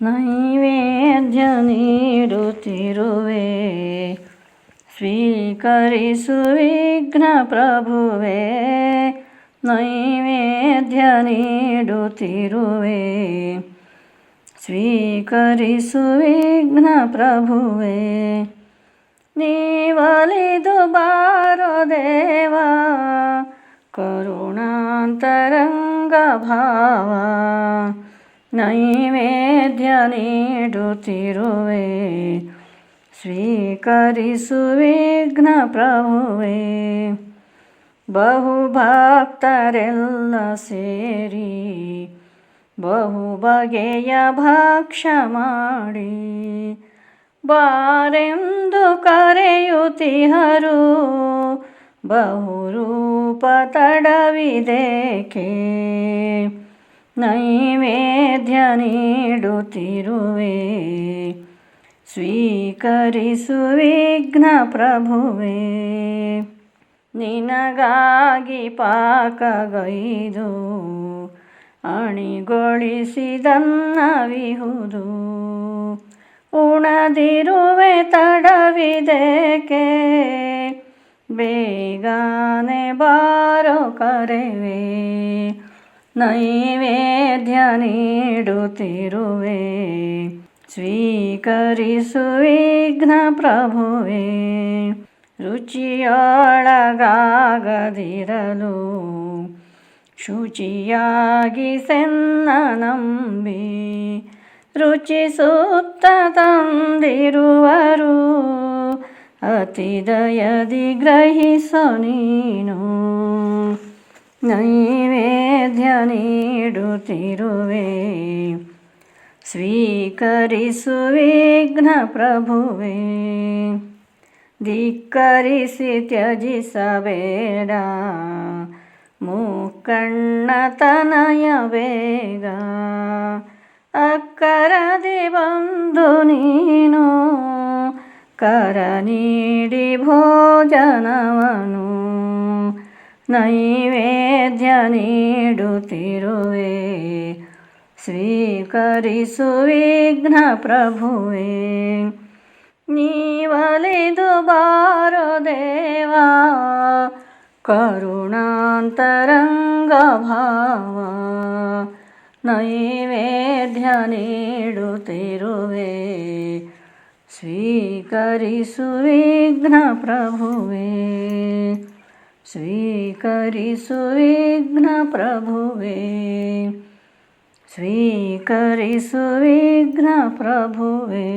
ನೈವೇದ್ಯ ನೀಡುತ್ತಿರುವೆ, ಸ್ವೀಕರಿಸು ವಿಘ್ನ ಪ್ರಭುವೆ. ನೈವೇದ್ಯ ನೀಡುತ್ತಿರುವೆ, ಸ್ವೀಕರಿಸು ವಿಘ್ನ ಪ್ರಭುವೆ. ನೀವಲಿದು ಬಾರೋ ದೇವ, ಕರುಣಾಂತರಂಗ ಭಾವ. ನೈವೇದ್ಯ ನೀಡುತ್ತಿರುವೆ, ಸ್ವೀಕರಿಸು ವಿಘ್ನ ಪ್ರಭುವೆ. ಬಹುಭಕ್ತರೆಲ್ಲ ಸೇರಿ ಬಹು ಬಗೆಯ ಭಕ್ಷ್ಯ ಮಾಡಿ, ಬಾರೆಂದು ಕರೆಯುತ್ತಿಹರು. ಬಹುರೂಪ ತಡವಿದೇಕೆ, ನೈವೇದ್ಯ ನೀಡುತ್ತಿರುವೆ, ಸ್ವೀಕರಿಸು ವಿಘ್ನ ಪ್ರಭುವೆ. ನಿನಗಾಗಿ ಪಾಕಗೈದು ಅಣಿಗೊಳಿಸಿದನ್ನವಿಹುದು. ಉಣದಿರುವೆ ತಡವಿದೇಕೆ, ಬೇಗನೆ ಬಾರೋ ಕರೆವೆ. ನೈವೇದ್ಯ ನೀಡುತ್ತಿರುವೆ, ಸ್ವೀಕರಿಸು ವಿಘ್ನ ಪ್ರಭುವೆ. ರುಚಿಯೊಳಗಾಗದಿರಲು ಶುಚಿಯಾಗಿ ಸೆನ್ನ ನಂಬಿ, ರುಚಿಸುತ್ತ ತಂದಿರುವರು. ಅತಿದಯದಿ ಗ್ರಹಿಸು ನೀನು, ನೈವೇದ್ಯ ನೀಡುತ್ತಿರುವೆ, ಸ್ವೀಕರಿಸು ವಿಘ್ನ ಪ್ರಭುವೆ. ಧಿಕ್ಕರಿಸಿ ತ್ಯಜಿಸಬೇಡ ಮುಕ್ಕಣ್ಣತನಯ ಬೇಗ. ಅಕ್ಕರದಿ ಬಂದು ನೀನು ಕರ ನೀಡಿ ಭೋಜನವನು. ನೈವೇದ್ಯ ನೀಡುತ್ತಿರುವೆ, ಸ್ವೀಕರಿಸು ವಿಘ್ನ ಪ್ರಭುವೆ. ನೀವಲಿದು ಬಾರೋ ದೇವ, ಕರುಣಾಂತರಂಗ ಭಾವ. ನೈವೇದ್ಯ ನೀಡುತ್ತಿರುವೆ, ಸ್ವೀಕರಿಸು ವಿಘ್ನ ಪ್ರಭುವೆ, ಸ್ವೀಕರಿಸು ವಿಘ್ನ ಪ್ರಭುವೆ, ಸ್ವೀಕರಿಸು ವಿಘ್ನ ಪ್ರಭುವೆ.